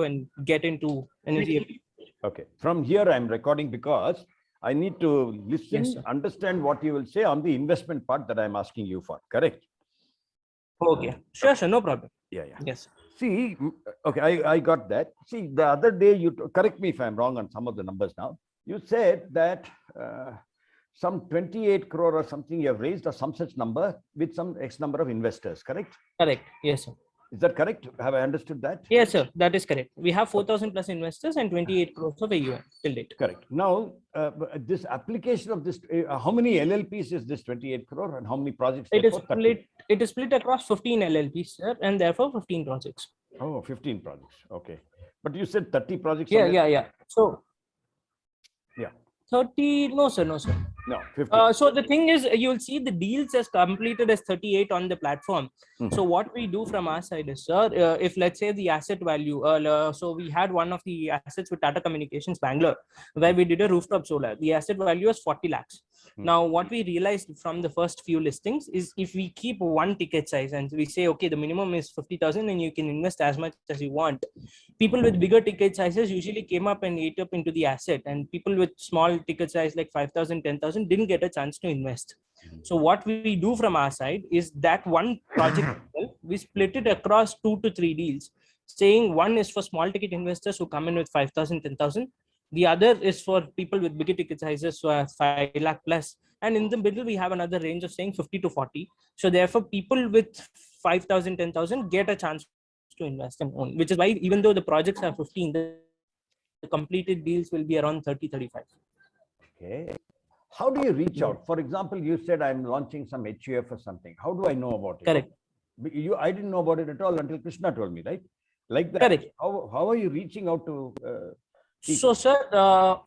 portfolio and get into energy. Okay. From here, I'm recording because I need to listen, Yes, understand what you will say on the investment part that I'm asking you for. Correct? Okay. Sure, sure. No problem. Yeah. Yes. See, okay, I got that. See, the other day, you correct me if I'm wrong on some of the numbers now. You said that some 28 crore or something you have raised or some such number with some X number of investors, correct? Correct. Yes, sir. Is that correct? Have I understood that? Yes, sir. That is correct. We have 4,000 plus investors and 28 crores of AUM till date. Correct. Now, this application of this, how many LLPs is this 28 crore and how many projects? It is split across 15 LLPs, sir, and therefore 15 projects. Oh, 15 projects. Okay. But you said 30 projects. Yeah. So, yeah. 30, no, sir. No, 15. So the thing is, you'll see the deals as completed as 38 on the platform. So what we do from our side is, sir, if let's say the asset value, so we had one of the assets with Tata Communications Bangalore, where we did a rooftop solar. The asset value was 40 lakhs. Now, what we realized from the first few listings is if we keep one ticket size and we say, okay, the minimum is 50,000 and you can invest as much as you want. People with bigger ticket sizes usually came up and ate up into the asset, and people with small ticket size like 5,000, 10,000 didn't get a chance to invest. So what we do from our side is that one project, we split it across 2 to 3 deals, saying one is for small ticket investors who come in with 5,000, 10,000. The other is for people with bigger ticket sizes, so 5 lakh plus. And in the middle, we have another range of saying 50 to 40. So therefore, people with 5,000, 10,000 get a chance to invest and own, which is why even though the projects are 15, the completed deals will be around 30, 35. Okay. How do you reach out? For example, you said I'm launching some HUF or something. How do I know about it? Correct. I didn't know about it at all until Krishna told me, right? Like that. Correct. How are you reaching out to So, sir,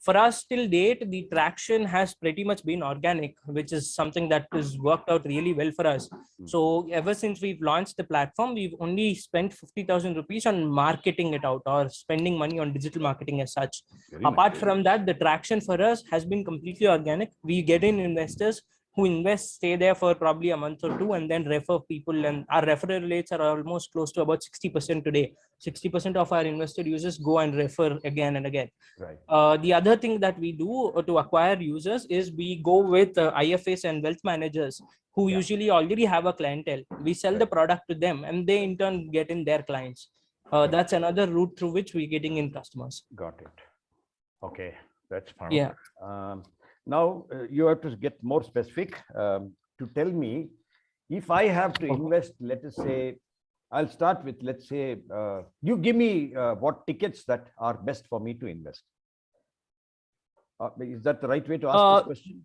for us till date, the traction has pretty much been organic, which is something that has worked out really well for us. So ever since we've launched the platform, we've only spent 50,000 rupees on marketing it out or spending money on digital marketing as such. Apart from that, the traction for us has been completely organic. We get in investors who invest, stay there for probably a month or two, and then refer people. And our referral rates are almost close to about 60% today. 60% of our investor users go and refer again and again. Right. The other thing that we do to acquire users is we go with IFAs and wealth managers who usually already have a clientele. We sell the product to them, and they in turn get in their clients. That's another route through which we're getting in customers. Got it. Okay, that's fine. Yeah. Now you have to get more specific to tell me if I have to invest, let us say, I'll start with, let's say, you give me what tickets that are best for me to invest. Is that the right way to ask this question?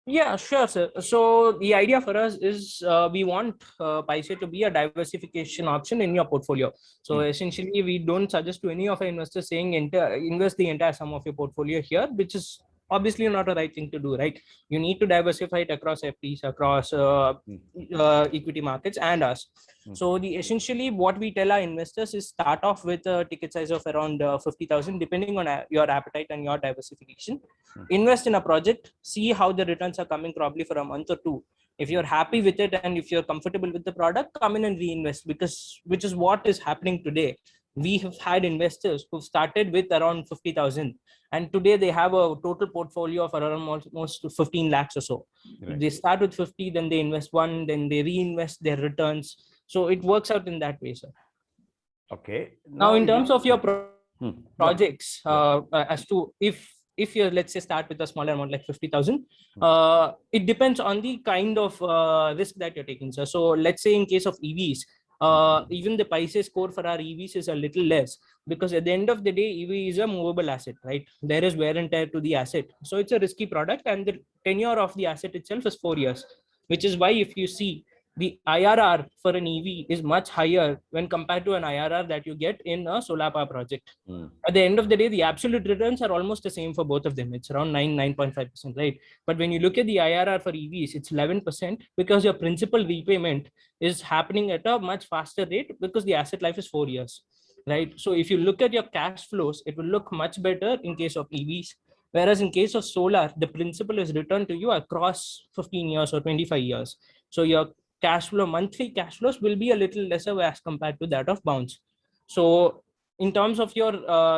Yeah, sure, sir. So the idea for us is we want Pyse to be a diversification option in your portfolio. So essentially, we don't suggest to any of our investors saying invest the entire sum of your portfolio here, which is obviously not the right thing to do, right? You need to diversify it across FDs, across equity markets and us. So essentially what we tell our investors is start off with a ticket size of around 50,000, depending on your appetite and your diversification. Invest in a project, see how the returns are coming probably for a month or two. If you're happy with it and if you're comfortable with the product, come in and reinvest, which is what is happening today. We have had investors who started with around 50,000 and today they have a total portfolio of around almost 15 lakhs or so. Right. They start with 50, then they invest one, then they reinvest their returns. So it works out in that way, sir. Okay. Now in terms of your projects, as to if you, let's say, start with a smaller amount like 50,000, it depends on the kind of risk that you're taking, sir. So let's say in case of EVs, even the Pyse score for our EVs is a little less, because at the end of the day, EV is a movable asset, right? There is wear and tear to the asset. So it's a risky product, and the tenure of the asset itself is 4 years, which is why if you see the IRR for an EV is much higher when compared to an IRR that you get in a solar power project. At the end of the day, the absolute returns are almost the same for both of them. It's around 9.5%, right? But when you look at the IRR for EVs, it's 11% because your principal repayment is happening at a much faster rate because the asset life is 4 years, right? So if you look at your cash flows, it will look much better in case of EVs. Whereas in case of solar, the principal is returned to you across 15 years or 25 years. So your monthly cash flows will be a little lesser as compared to that of bonds. So in terms of your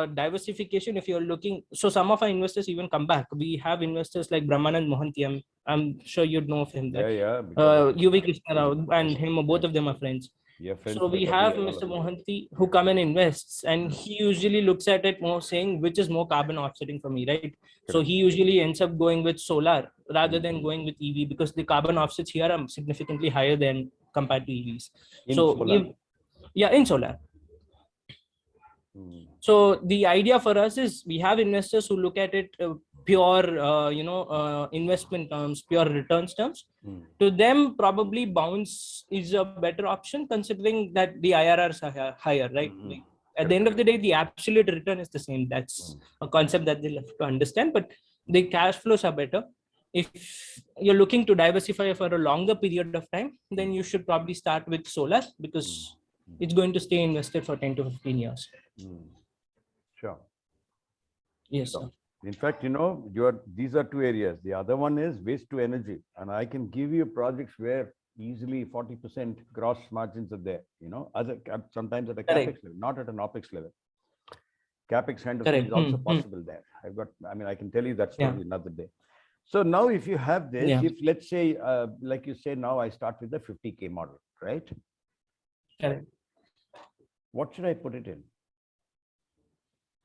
diversification, if you're looking, so some of our investors even come back. We have investors like Brahmanand Mohanty. I'm sure you'd know of him. That Yeah. Because UV Krishna Rao and him, both of them are friends. yeah, friends So like we have Abhi and all Mr. of them. Mohanty who come and invests, and he usually looks at it more saying which is more carbon offsetting for me, right? So he usually ends up going with solar rather than going with EV, because the carbon offsets here are significantly higher than compared to EVs. In So solar. yeah, in solar. So the idea for us is we have investors who look at it pure, investment terms, pure returns terms. To them, probably bounce is a better option, considering that the IRRs are higher, right? Like, at the end of the day, the absolute return is the same. That's a concept that they'll have to understand, but the cash flows are better. If you're looking to diversify for a longer period of time, then you should probably start with solar, because it's going to stay invested for 10 to 15 years. Sure. Yes, Sure. sir. In fact, these are two areas. The other one is waste to energy. And I can give you projects where easily 40% gross margins are there, sometimes at a Correct. capex level, not at an opex level. Capex kind of thing Correct. is also possible there. I can tell you that story another day. So now if you have this, if let's say, like you say, now I start with the 50K model, right? Correct. What should I put it in?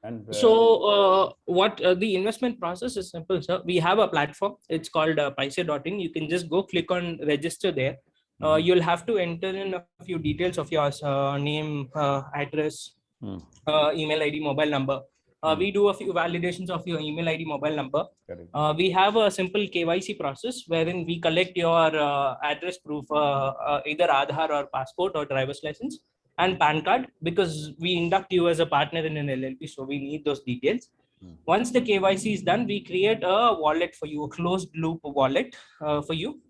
And so what the investment process is simple, sir. We have a platform. It's called Pyse.in. You can just go click on register there. You'll have to enter in a few details of yours, name, address, email ID, mobile number. We do a few validations of your email ID, mobile number. We have a simple KYC process wherein we collect your address proof, either Aadhaar or passport or driver's license, and PAN card, because we induct you as a partner in an LLP, so we need those details. Once the KYC is done, we create a wallet for you, a closed loop wallet for you.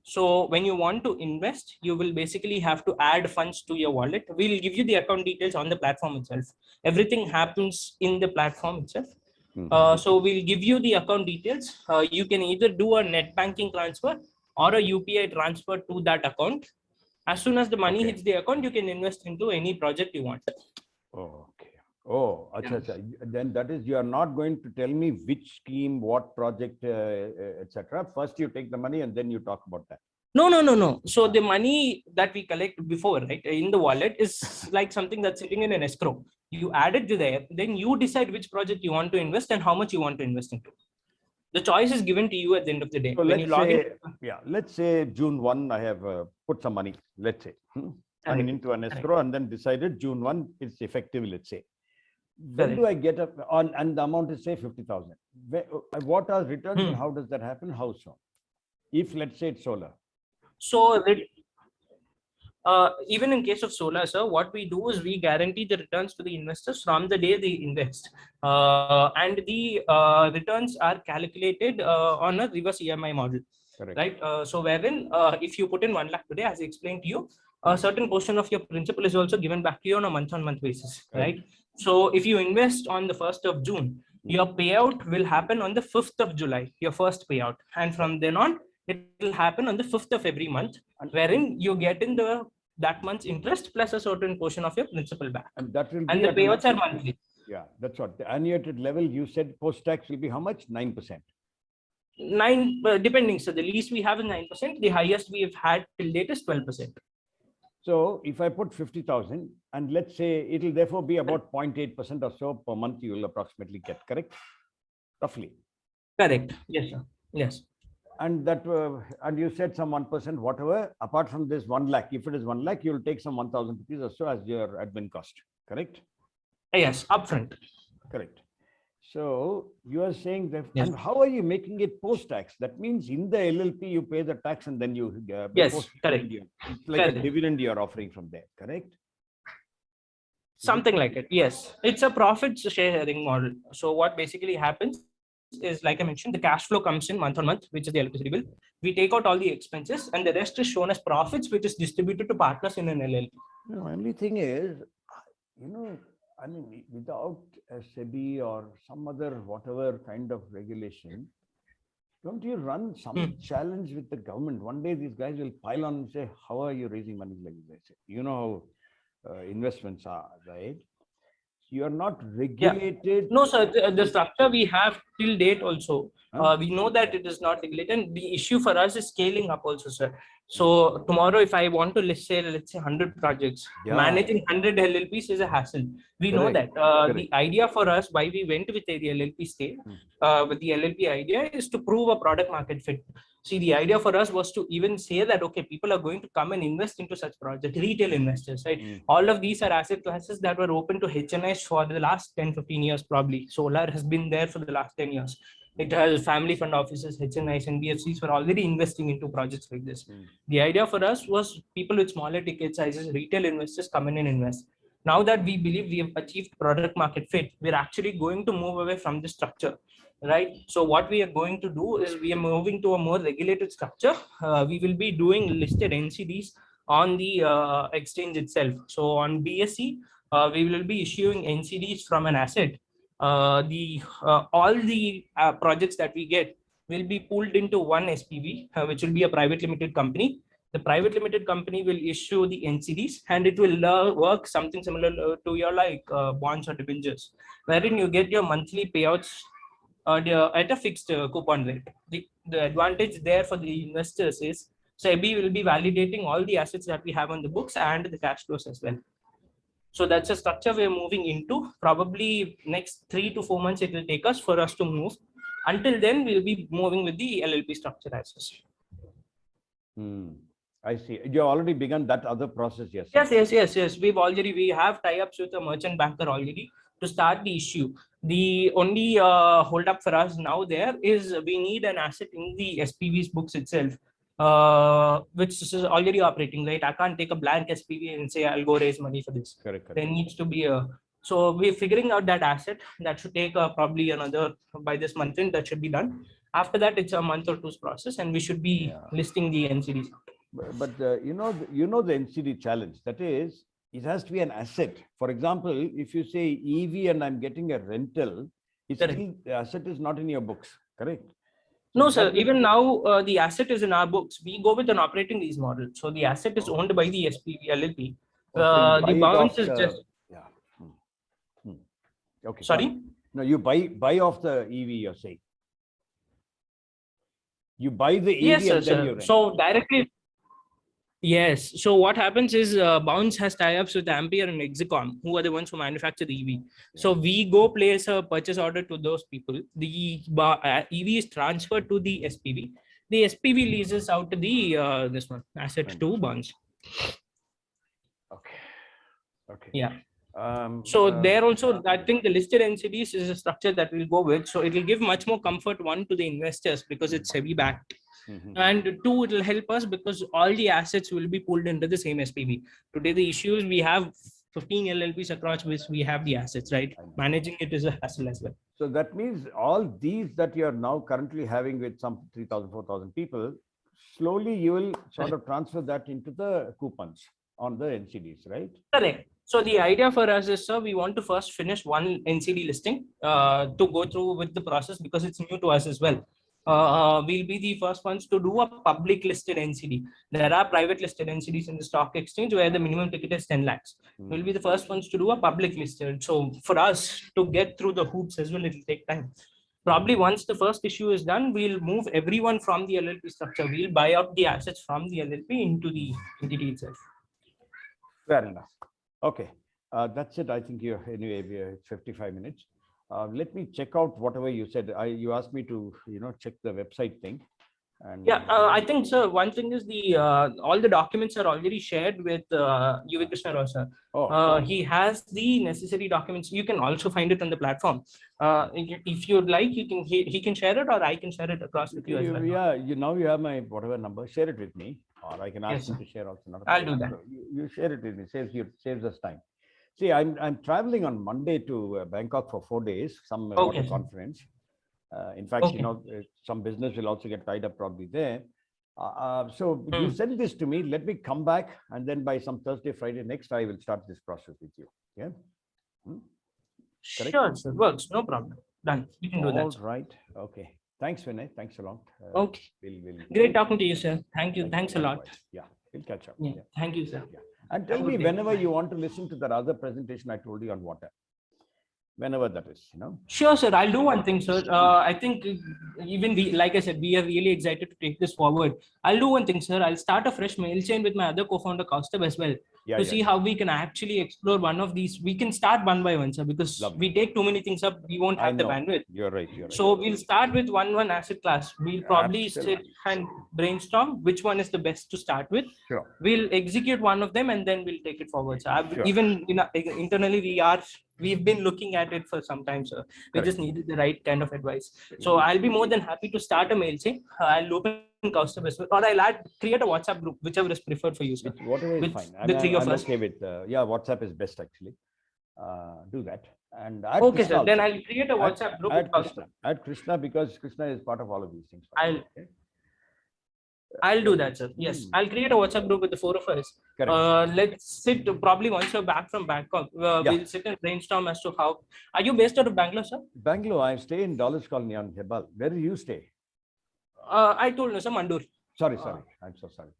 So when you want to invest, you will basically have to add funds to your wallet. We'll give you the account details on the platform itself. Everything happens in the platform itself. So we'll give you the account details. You can either do a net banking transfer or a UPI transfer to that account. As soon as the money hits the account, you can invest into any project you want. Okay. Oh, achha. Then that is, you are not going to tell me which scheme, what project, etc. First, you take the money and then you talk about that. No. So the money that we collect before, right, in the wallet is like something that's sitting in an escrow. You add it to there, then you decide which project you want to invest and how much you want to invest into. The choice is given to you at the end of the day. So when you log in, let's say June 1, I have put some money, let's say, into an escrow, and then decided June 1 it's effective, let's say. When do I get up on, and the amount is say 50,000? What are returns and how does that happen? How so? If let's say it's solar. So even in case of solar, sir, what we do is we guarantee the returns to the investors from the day they invest. And the returns are calculated on a reverse EMI model. Correct. Right? So wherein if you put in 1 lakh today, as I explained to you, a certain portion of your principal is also given back to you on a month-on-month basis. Right? So if you invest on the 1st of June, your payout will happen on the 5th of July, your first payout. And from then on, it will happen on the 5th of every month, wherein you get in that month's interest plus a certain portion of your principal back. And that will be, and the payouts are monthly. Yeah, that's what the annuated level you said post-tax will be how much? 9%. 9, depending. So the least we have is 9%. The highest we have had till date is 12%. So if I put 50,000, and let's say it will therefore be about 0.8% or so per month, you will approximately get, correct? Roughly. Correct. Yes, sir. Yes. And that, and you said some 1%, whatever, apart from this 1 lakh, if it is 1 lakh, you will take some 1,000 rupees or so as your admin cost, correct? Yes, upfront. Correct. So you are saying that, and how are you making it post-tax? That means in the LLP, you pay the tax and then you yes, correct. It's like a dividend you are offering from there, correct? Something like it. Yes, it's a profit sharing model. So what basically happens is, like I mentioned, the cash flow comes in month on month, which is the electricity bill. We take out all the expenses, and the rest is shown as profits, which is distributed to partners in an LLP. The only thing is, I mean, without a SEBI or some other whatever kind of regulation, don't you run some challenge with the government? One day these guys will pile on and say, how are you raising money like this? You know how investments are, right? you are not regulated. No, sir. The structure we have till date also, Huh? we know that it is not regulated. And the issue for us is scaling up also, sir. So tomorrow, if I want to let's say 100 projects, Yeah. managing 100 LLPs is a hassle. We know that. The idea for us, why we went with the LLP state, with the LLP idea is to prove a product market fit. See, the idea for us was to even say that, okay, people are going to come and invest into such projects, retail investors, right? All of these are asset classes that were open to HNIs for the last 10, 15 years, probably. Solar has been there for the last 10 years. It has family fund offices, HNIs, and BFCs were already investing into projects like this. The idea for us was people with smaller ticket sizes, retail investors come in and invest. Now that we believe we have achieved product market fit, we're actually going to move away from this structure, right? So what we are going to do is we are moving to a more regulated structure. We will be doing listed NCDs on the exchange itself. So on BSE, we will be issuing NCDs from an asset. All the projects that we get will be pooled into one SPV, which will be a private limited company. The private limited company will issue the NCDs, and it will work something similar to your bonds or debentures, wherein you get your monthly payouts at a fixed coupon rate. The advantage there for the investors is SEBI will be validating all the assets that we have on the books and the cash flows as well. So that's a structure we're moving into. Probably next 3 to 4 months it will take us for us to move. Until then, we'll be moving with the LLP structure as well. I see. You have already begun that other process, yes? Yes. We have tie-ups with a merchant banker already to start the issue. The only hold up for us now there is we need an asset in the SPV's books itself, which is already operating, right? I can't take a blank SPV and say I'll go raise money for this. Correct. There needs to be a. So we're figuring out that asset. That should take probably another, by this month end, that should be done. After that, it's a month or two's process, and we should be listing the NCDs. But you know the NCD challenge. That is, it has to be an asset. For example, if you say EV and I'm getting a rental, it's still, the asset is not in your books, correct? So no, sir. Even now, the asset is in our books. We go with an operating lease model. So the asset is owned by the SPV LLP. The bounce is just. Okay. Sorry? No, you buy off the EV, you're saying. You buy the EV and then you rent. So directly. Yes. So what happens is Bounce has tie-ups with Ampere and Exicom, who are the ones who manufacture the EV. So we go place a purchase order to those people. The EV is transferred to the SPV. The SPV leases out the this one asset to Bounce. Okay. Yeah. So there also, I think the listed NCDs is a structure that we'll go with. So it will give much more comfort, one, to the investors because it's SEBI backed. And two, it will help us because all the assets will be pulled into the same SPV. Today, the issue is we have 15 LLPs across which we have the assets, right? Managing it is a hassle as well. So that means all these that you are now currently having with some 3,000, 4,000 people, slowly you will sort of transfer that into the coupons on the NCDs, right? Correct. So the idea for us is, sir, we want to first finish one NCD listing to go through with the process because it's new to us as well. We'll be the first ones to do a public listed NCD. There are private listed NCDs in the stock exchange where the minimum ticket is 10 lakhs. We'll be the first ones to do a public listed. So for us to get through the hoops as well, it will take time. Probably once the first issue is done, we'll move everyone from the LLP structure. We'll buy out the assets from the LLP into the entity itself. Fair enough. Okay. That's it. I think anyway, it's 55 minutes. Let me check out whatever you said. You asked me to, check the website thing. And I think, sir, one thing is all the documents are already shared with UV Krishna Rao, sir. He has the necessary documents. You can also find it on the platform. If you'd like, he can share it, or I can share it across with you as well. Yeah, now you have my whatever number. Share it with me, or I can ask him to share also. I'll do that. So you share it with me. Saves us time. See, I'm traveling on Monday to Bangkok for 4 days, some water conference. In fact, some business will also get tied up probably there. So you send this to me, let me come back, and then by some Thursday, Friday next, I will start this process with you. Yeah. Sure, sir. Works. No problem. Done. You can do that. All right. Okay. Thanks, Vinay. Thanks a lot. Okay. Great talking to you, sir. Thank you. Thanks a lot. Yeah. We'll catch up. Yeah. Thank you, sir. Yeah. And tell me whenever you want to listen to that other presentation I told you on water. whenever that is, you know. Sure, sir. I'll do one thing, sir. I think even we, like I said, we are really excited to take this forward. I'll do one thing, sir. I'll start a fresh mail chain with my other co-founder, Kaustubh, as well, to see how we can actually explore one of these. We can start one by one, sir, because Lovely. we take too many things up, we won't have the bandwidth. You're right. You're right. So we'll start with one asset class. We'll probably sit and brainstorm which one is the best to start with. Sure. We'll execute one of them and then we'll take it forward. So Sure. even internally, we've been looking at it for some time, sir. We just needed the right kind of advice. So I'll be more than happy to start a mail chain. I'll open Kaustubh as well, or I'll create a WhatsApp group, whichever is preferred for you, sir. Whatever is fine. The three of us. Okay with WhatsApp is best actually. Do that. And okay, sir. Then I'll create a WhatsApp group. Add Krishna because Krishna is part of all of these things. I'll do that, sir. Yes, I'll create a WhatsApp group with the four of us. Let's sit probably once you're back from Bangkok. We'll sit and brainstorm as to how. Are you based out of Bangalore, sir? Bangalore. I stay in Dollars Colony on Hebal. Where do you stay? I told you, sir, Mandur. Sorry. I'm so sorry.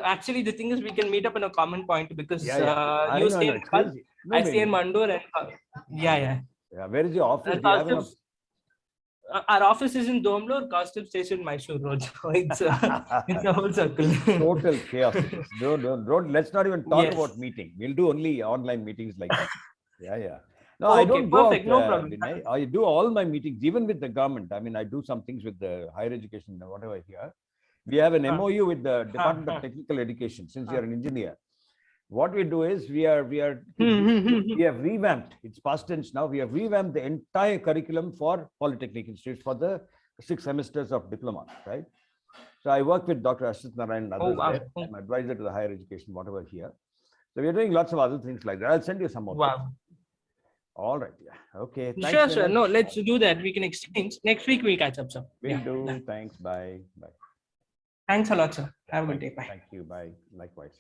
Actually, the thing is, we can meet up in a common point because you stay in Hebal, I stay in Mandur, and Yeah. Where is your office? Our office is in Bangalore. Kaustubh stays in Mysore Road. So it's a whole circle. Total chaos. Don't. Let's not even talk about meeting. We'll do only online meetings like that. Yeah. No, I don't go out, no problem. Vinay. I do all my meetings, even with the government. I mean, I do some things with the higher education, whatever here. We have an MOU with the Department of Technical Education, since you're an engineer. What we do is we have revamped, it's past tense now, we have revamped the entire curriculum for Polytechnic Institutes for the 6 semesters of diploma, right? So I work with Dr. Ashit Narayan and others there. I'm advisor to the higher education, whatever here. So we're doing lots of other things like that. I'll send you some more. Wow. All right. Yeah. Okay. Thanks, sure, sir. No, let's do that. We can exchange. Next week we'll catch up, sir. We'll do. Thanks. Bye. Thanks a lot, sir. Have a good day. Bye. Thank you. Bye. Likewise.